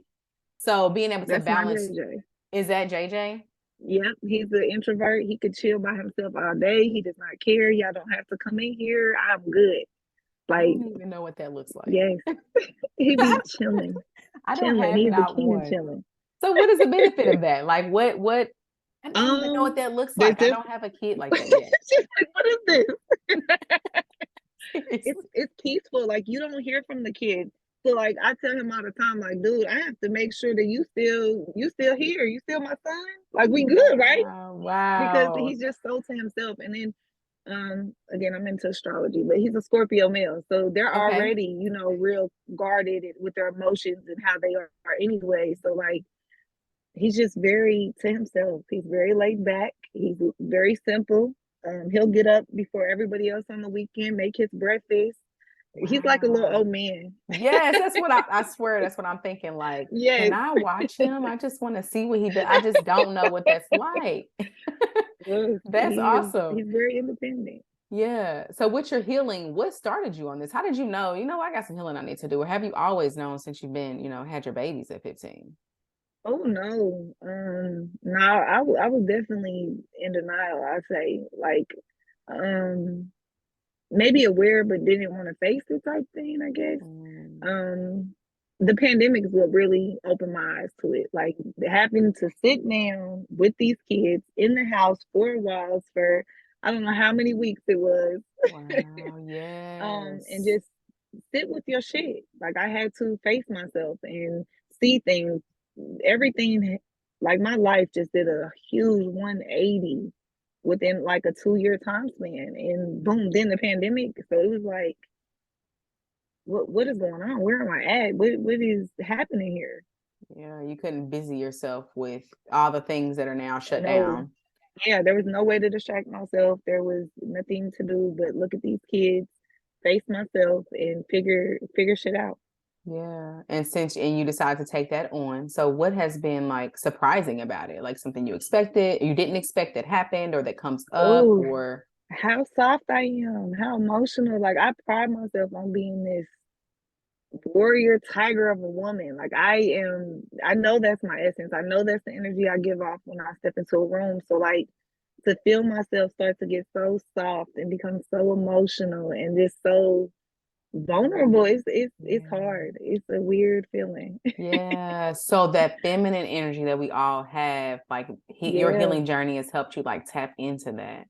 So being able to That's my balance, JJ. is that JJ? Yep, he's an introvert. He could chill by himself all day. He does not care. Y'all don't have to come in here. I'm good. I Like, don't even know what that looks like. yes, he be chilling, I don't chilling. have He's the not king of one. chilling. So what is the benefit of that? Like what? I don't even know what um, that looks there's like. I just don't have a kid like that yet. she's like, what is this? It's Seriously. it's peaceful. Like you don't hear from the kid. So like I tell him all the time, like, dude, I have to make sure that you still here. You still my son. Like we good, right? Wow. Because Wow. he's just so to himself. And then again, I'm into astrology, but he's a Scorpio male, so they're Okay. already, real guarded with their emotions and how they are anyway. So like he's just very to himself. He's very laid back. He's very simple. He'll get up before everybody else on the weekend, make his breakfast, He's like a little old Wow. man. Yes, that's what I swear that's what I'm thinking. Like, can Yes. I watch him? I just want to see what he does. I just don't know what that's like. Yes, That's awesome. he's very independent. Yeah. So with your healing, what started you on this? How did you know, I got some healing I need to do? Or have you always known since you've been, had your babies at 15? Oh no. No, I was definitely in denial, I'd say. Like, um, maybe aware but didn't want to face it type thing, I guess. Mm, Um, the pandemic is what really opened my eyes to it. Like having to sit down with these kids in the house, four walls for I don't know how many weeks it was. wow. And Yes. just sit with your shit. Like I had to face myself and see things, everything. Like my life just did a huge 180 within like a 2 year time span, and boom, then the pandemic. So it was like, what is going on? Where am I at? What is happening here? Yeah. You couldn't busy yourself with all the things that are now shut No, down. yeah, there was no way to distract myself. There was nothing to do but look at these kids, face myself, and figure shit out. Yeah. And you decided to take that on. So what has been like surprising about it? Like something you didn't expect that happened or that comes up Oh, or how soft I am, how emotional. Like I pride myself on being this warrior tiger of a woman. Like I know that's my essence. I know that's the energy I give off when I step into a room. So like to feel myself start to get so soft and become so emotional and just so vulnerable, it's yeah. hard. It's a weird feeling. Yeah. So that feminine energy that we all have, like your Yeah, healing journey has helped you like tap into that.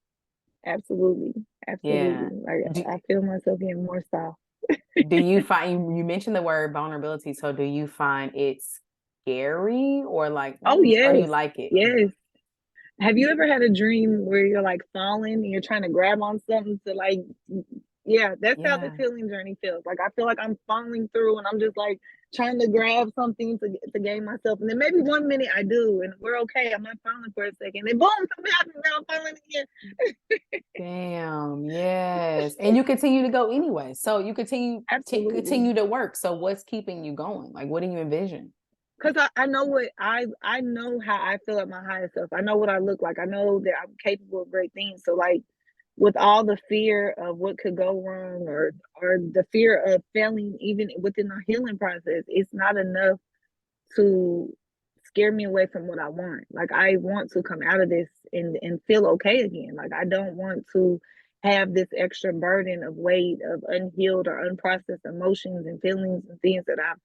absolutely. Absolutely. Yeah. Like Do, I feel myself getting more soft. do you find you mentioned the word vulnerability? So do you find it's scary or like, Oh or do you yes. like it? Yes. Have you ever had a dream where you're like falling and you're trying to grab on something to like, yeah, that's how this Yeah. healing journey feels. Like I feel like I'm falling through and I'm just like trying to grab something to gain myself. And then maybe 1 minute I do and we're okay. I'm not falling for a second. And boom, something happens now I'm falling again. Damn, yes. And you continue to go anyway. So you Absolutely. continue to work. So what's keeping you going? Like what do you envision? Cause I know what I know how I feel at my highest self. I know what I look like. I know that I'm capable of great things. So like with all the fear of what could go wrong or the fear of failing even within the healing process, it's not enough to scare me away from what I want. Like I want to come out of this and feel okay again. Like I don't want to have this extra burden of weight of unhealed or unprocessed emotions and feelings and things that I've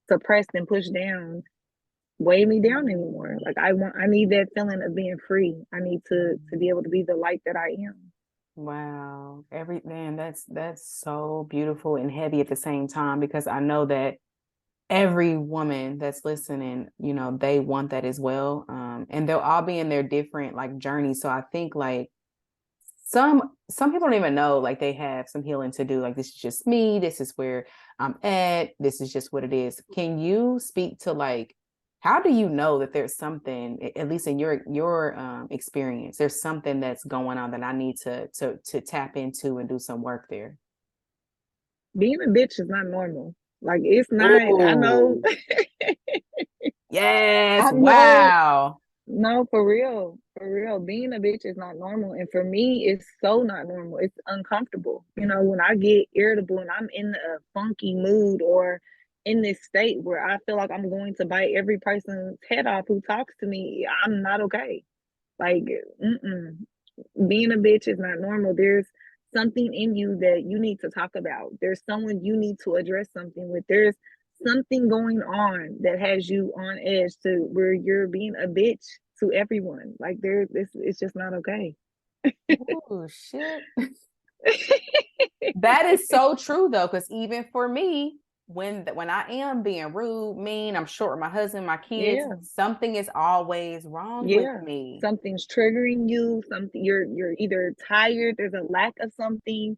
suppressed and pushed down weigh me down anymore. Like I need that feeling of being free. I need to be able to be the light that I am. Wow. Every man, that's so beautiful and heavy at the same time because I know that every woman that's listening, they want that as well. And they'll all be in their different like journeys. So I think like some people don't even know like they have some healing to do. Like this is just me. This is where I'm at. This is just what it is. Can you speak to like how do you know that there's something, at least in your experience, there's something that's going on that I need to tap into and do some work there? Being a bitch is not normal. Like it's not. I know. Oh, yes. I know. Wow. No, for real, for real. Being a bitch is not normal, and for me, it's so not normal. It's uncomfortable. You know, when I get irritable and I'm in a funky mood or in this state where I feel like I'm going to bite every person's head off who talks to me, I'm not okay. Like, mm-mm. Being a bitch is not normal. There's something in you that you need to talk about. There's someone you need to address something with. There's something going on that has you on edge to where you're being a bitch to everyone. Like there's this it's just not okay. Oh, shit. That is so true though, because even for me, when I am being rude, mean, I'm short with my husband, my kids, Yeah. something is always wrong with Yeah. me. Something's triggering you, something you're either tired, there's a lack of something,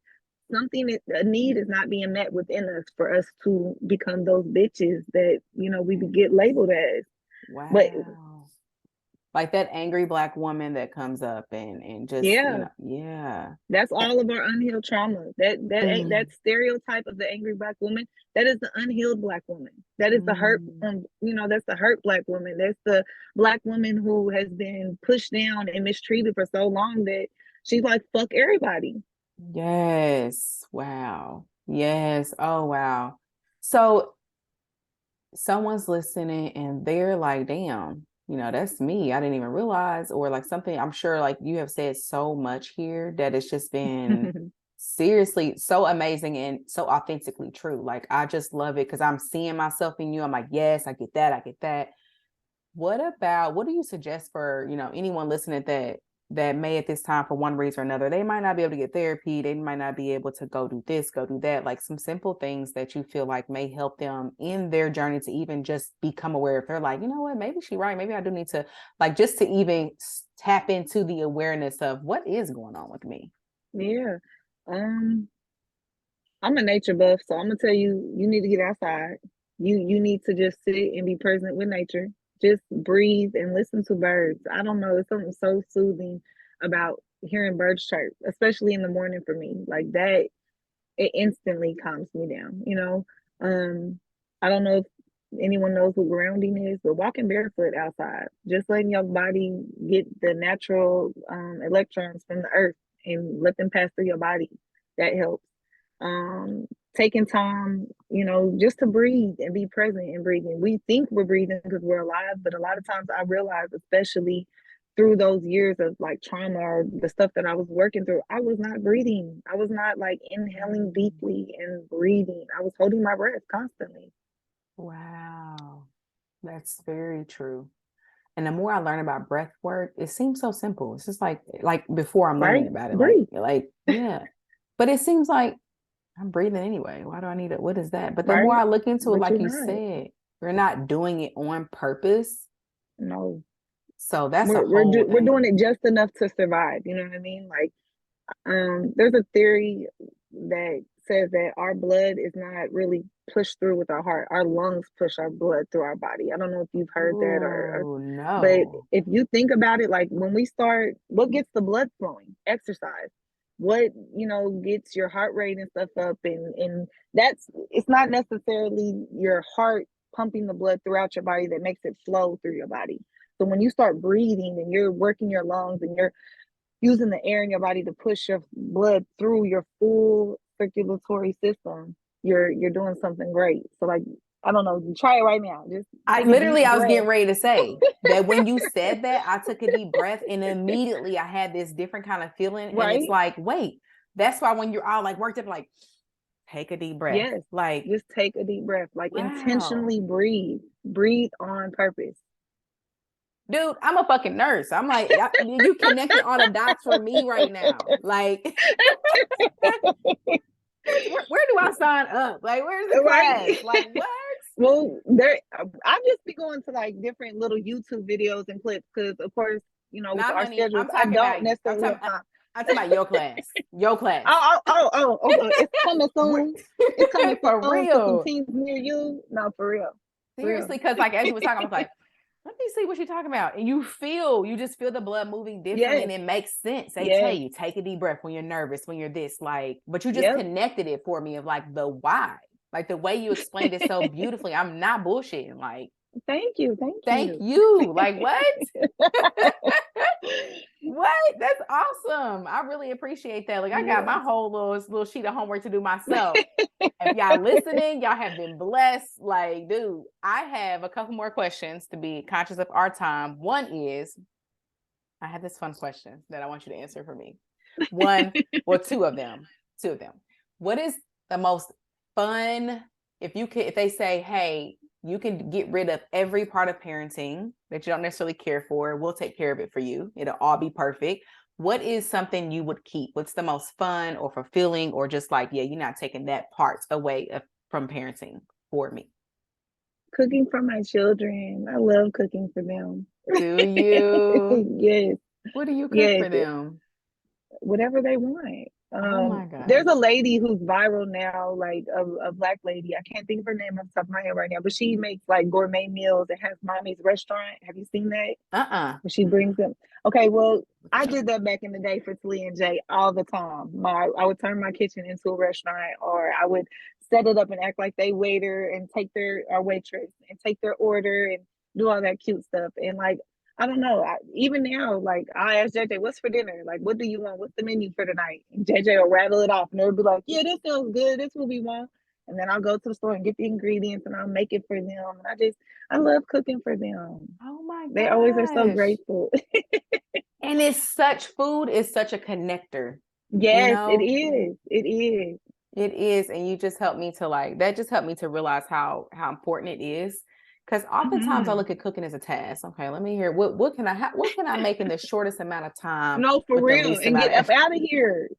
a need is not being met within us for us to become those bitches that, we get labeled as. But Wow. Like that angry Black woman that comes up and just, Yeah. yeah. That's all of our unhealed trauma. That Mm, stereotype of the angry Black woman, that is the unhealed Black woman. That is the hurt, mm. that's the hurt Black woman. That's the Black woman who has been pushed down and mistreated for so long that she's like, fuck everybody. Yes. Wow. Yes. Oh, wow. So someone's listening and they're like, damn, that's me. I didn't even realize, or like something. I'm sure like you have said so much here that it's just been seriously so amazing and so authentically true. Like I just love it because I'm seeing myself in you. I'm like, yes, I get that. I get that. What do you suggest for, anyone listening that may at this time for one reason or another, they might not be able to get therapy, they might not be able to go do this, go do that, like some simple things that you feel like may help them in their journey to even just become aware if they're like, you know what, maybe she's right, maybe I do need to, like, just to even tap into the awareness of what is going on with me. Yeah. Um, I'm a nature buff, so I'm gonna tell you, you need to get outside. You need to just sit and be present with nature. Just breathe and listen to birds. I don't know, it's something so soothing about hearing birds chirp, especially in the morning for me. Like that, it instantly calms me down, you know. I don't know if anyone knows what grounding is, but walking barefoot outside, just letting your body get the natural electrons from the earth and let them pass through your body, that helps. um Taking time, just to breathe and be present and breathing. We think we're breathing because we're alive, but a lot of times I realize, especially through those years of like trauma or the stuff that I was working through, I was not breathing. I was not like inhaling deeply and breathing. I was holding my breath constantly. Wow, that's very true. And the more I learn about breath work, it seems so simple. It's just like before I'm learning Right? about it, Breathe. yeah. But it seems like I'm breathing anyway. Why do I need it? What is that? But the more Right? I look into it, But you're like you not. said, we're not doing it on purpose. No. So that's a We're whole we're doing thing. it just enough to survive. You know what I mean? Like, there's a theory that says that our blood is not really pushed through with our heart. Our lungs push our blood through our body. I don't know if you've heard that, or Oh but no. if you think about it, like when we start, what gets the blood flowing? Exercise. What, gets your heart rate and stuff up, and it's not necessarily your heart pumping the blood throughout your body that makes it flow through your body. So when you start breathing and you're working your lungs and you're using the air in your body to push your blood through your full circulatory system, you're doing something great. So like, I don't know, try it right now. Just I take a deep literally I was breath. getting ready to say that when you said that, I took a deep breath and immediately I had this different kind of feeling. And it's Right? like, wait, that's why when you're all like worked up, like, take a deep breath. Yes. Like, Just take a deep breath. Like wow. intentionally breathe. Breathe on purpose. Dude, I'm a fucking nurse. I'm like, you connecting all the dots for me right now. Like, where do I sign up? Like, where's the Right? class? Like, what? Well, I just be going to like different little YouTube videos and clips because, of course, with Not our honey. schedules, I don't necessarily have time. I'm talking about your class. Your class. Oh, it's coming soon. It's coming For soon to some real. teams near you. No, for real. For real. Seriously, because like as you were talking, I was like, let me see what you're talking about. And you just feel the blood moving differently Yes. and it makes sense. They tell Yes. you, take a deep breath when you're nervous, when you're this, like, but you just Yep. connected it for me of like the why. Like the way you explained it so beautifully. I'm not bullshitting. Like, Thank you. Thank thank you. you. Like, what? What? That's awesome. I really appreciate that. Like, I got Yeah. my whole little sheet of homework to do myself. If y'all listening, y'all have been blessed. Like, dude, I have a couple more questions to be conscious of our time. One is, I have this fun question that I want you to answer for me. One, well, two of them. Two of them. What is the most fun, if they say, hey, you can get rid of every part of parenting that you don't necessarily care for, we'll take care of it for you. It'll all be perfect. What is something you would keep? What's the most fun or fulfilling, or just like, yeah, you're not taking that part away from parenting for me? Cooking for my children. I love cooking for them. Do you? Yes. What do you cook Yes. for them? Whatever they want. Oh my There's gosh. a lady who's viral now, like a black lady. I can't think of her name off the top of my head right now, but she makes like gourmet meals and has mommy's restaurant. Have you seen that? Uh-uh. Where she brings them. Okay, well, Look I it up. did that back in the day for Talia and Jay all the time. I would turn my kitchen into a restaurant, or I would set it up and act like they waiter and take their or waitress and take their order and do all that cute stuff. And like I don't know, even now, like I ask JJ, "What's for dinner? Like, what do you want? What's the menu for tonight?" And JJ will rattle it off, and they'll be like, "Yeah, this sounds good. This is what we want." And then I'll go to the store and get the ingredients, and I'll make it for them. And I love cooking for them. Oh my They always are so gosh. grateful. And it's such food is such a connector, you Yes, it know? is. It is. It is. And you just helped me to like that just helped me to realize how important it is. Because oftentimes I Mhm. look at cooking as a task. Okay, let me hear what can I make in the shortest amount of time No, for with the real. least And amount get of up effort. out of here.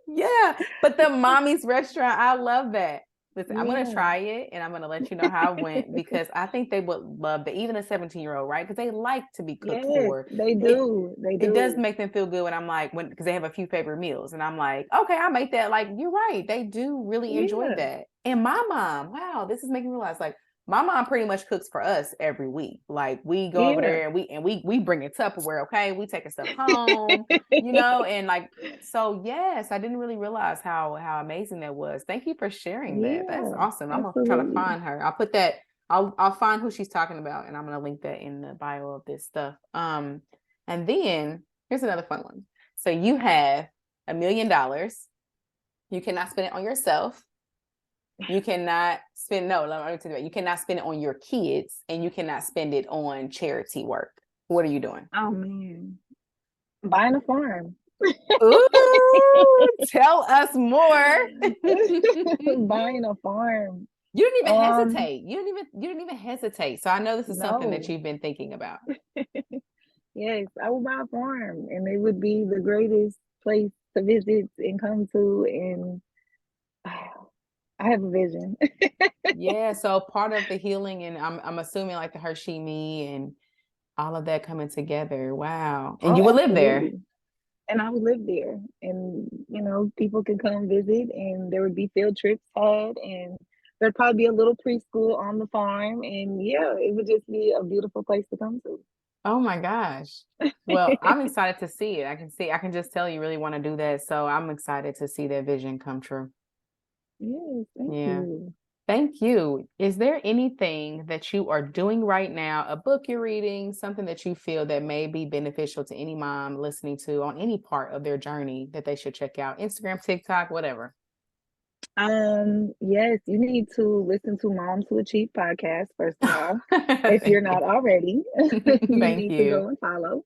Yeah. But the mommy's restaurant, I love that. Listen, I'm gonna Yeah. try it and I'm gonna let you know how it went because I think they would love that, even a 17-year-old, right? Because they like to be cooked Yes, for. they It do. They it does do. make them feel good when I'm like when because they have a few favorite meals and I'm like, okay, I'll make that. Like, you're right. They do really enjoy Yeah. that. And my mom, wow, this is making me realize like my mom pretty much cooks for us every week. Like we go over Yeah. there and we bring it Tupperware, okay? We taking stuff home, and like so yes, I didn't really realize how amazing that was. Thank you for sharing that. That's Yeah, awesome. I'm gonna try to absolutely. find her. I'll put that, I'll find who she's talking about and I'm gonna link that in the bio of this stuff. And then here's another fun one. So you have $1 million. You cannot spend it on yourself. You cannot spend no, let me tell you that. You cannot spend it on your kids and you cannot spend it on charity work. What are you doing? Oh man. Buying a farm. Ooh, tell us more. Buying a farm. You didn't even Um, hesitate. You didn't even hesitate. So I know this is something that no. you've been thinking about. Yes, I would buy a farm and it would be the greatest place to visit and come to and I have a vision. Yeah, so part of the healing and I'm assuming like the HerSheMe and all of that coming together. Wow. And Oh, you will live there. absolutely. And I would live there and people can come visit and there would be field trips had and there'd probably be a little preschool on the farm and yeah, it would just be a beautiful place to come to. Oh my gosh. Well, I'm excited to see it. I can just tell you really want to do that. So I'm excited to see that vision come true. Yes, thank Yeah. you. Thank you. Is there anything that you are doing right now, a book you're reading, something that you feel that may be beneficial to any mom listening to on any part of their journey that they should check out? Instagram, TikTok, whatever. Yes, you need to listen to Moms Who Achieve podcast, first of all. If you're Thank not you. already, you Thank need to you. go and follow.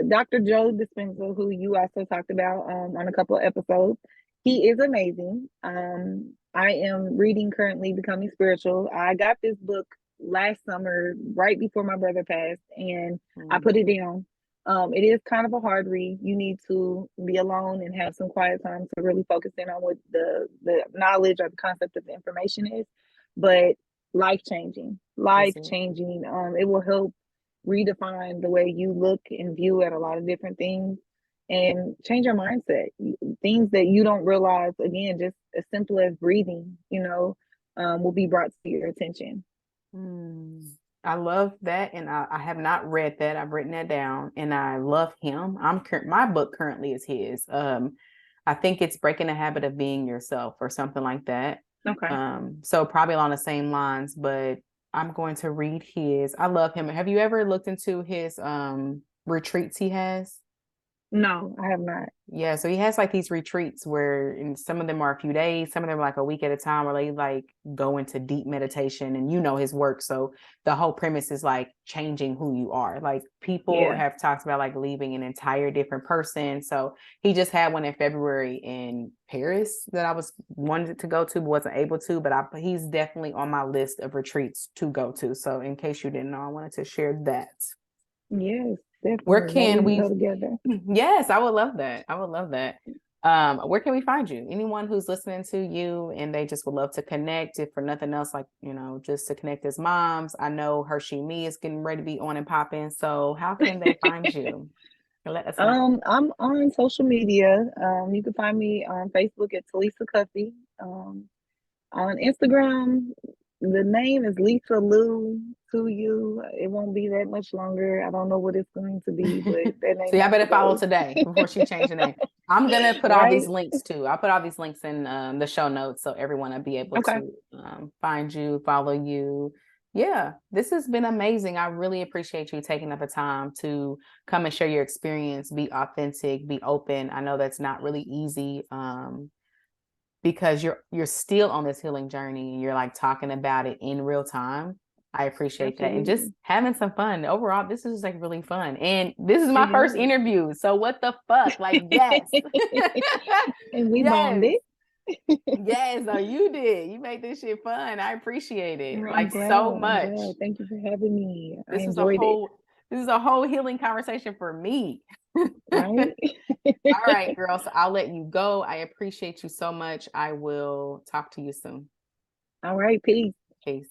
Dr. Joe Dispenza, who you also talked about on a couple of episodes, he is amazing. I am reading currently Becoming Spiritual. I got this book last summer, right before my brother passed, and I Mm, put it down. It is kind of a hard read. You need to be alone and have some quiet time to really focus in on what the knowledge or the concept of the information is. But is life it? changing. It will help redefine the way you look and view at a lot of different things and change your mindset. Things that you don't realize, again, just as simple as breathing, will be brought to your attention. Mm. I love that, and I have not read that. I've written that down, and I love him. My book currently is his. I think it's Breaking the Habit of Being Yourself or something like that. Okay. So probably along the same lines, but I'm going to read his. I love him. Have you ever looked into his retreats he has? No, I have not. Yeah, so he has like these retreats where and some of them are a few days, some of them are like a week at a time where they like go into deep meditation and his work. So the whole premise is like changing who you are. Like people Yeah. have talked about like leaving an entire different person. So he just had one in February in Paris that I was wanted to go to but wasn't able to, but he's definitely on my list of retreats to go to. So in case you didn't know, I wanted to share that. Yes, Where definitely. Maybe can we can we go together. Yes, I would love that. I would love that. Where can we find you? Anyone who's listening to you and they just would love to connect, if for nothing else, like, just to connect as moms. I know HerSheMe is getting ready to be on and popping. So how can they find you? Let us know. I'm on social media. You can find me on Facebook at Talyssa Cuffee. On Instagram, the name is Lisa Lou to you. It won't be that much longer. I don't know what it's going to be, but that name See, I has better to follow go. today before she changed the name. I'm gonna put all these Right? links too. I'll put all these links in the show notes so everyone will be able Okay. to find you, follow you. Yeah, this has been amazing. I really appreciate you taking up the time to come and share your experience, be authentic, be open. I know that's not really easy. Because you're still on this healing journey and you're like talking about it in real time. I appreciate that. And just Absolutely. having some fun. Overall, this is like really fun. And this is my first It interview. So what the fuck? Like, yes. is. And we bombed Yes. it. Yes. Oh, you did. You made this shit fun. I appreciate it. Well, Like so I'm much. glad. Thank you for having me. I This was a enjoyed it. whole this is a whole healing conversation for me. Right? All right, girl. So I'll let you go. I appreciate you so much. I will talk to you soon. All right. Peace. Peace.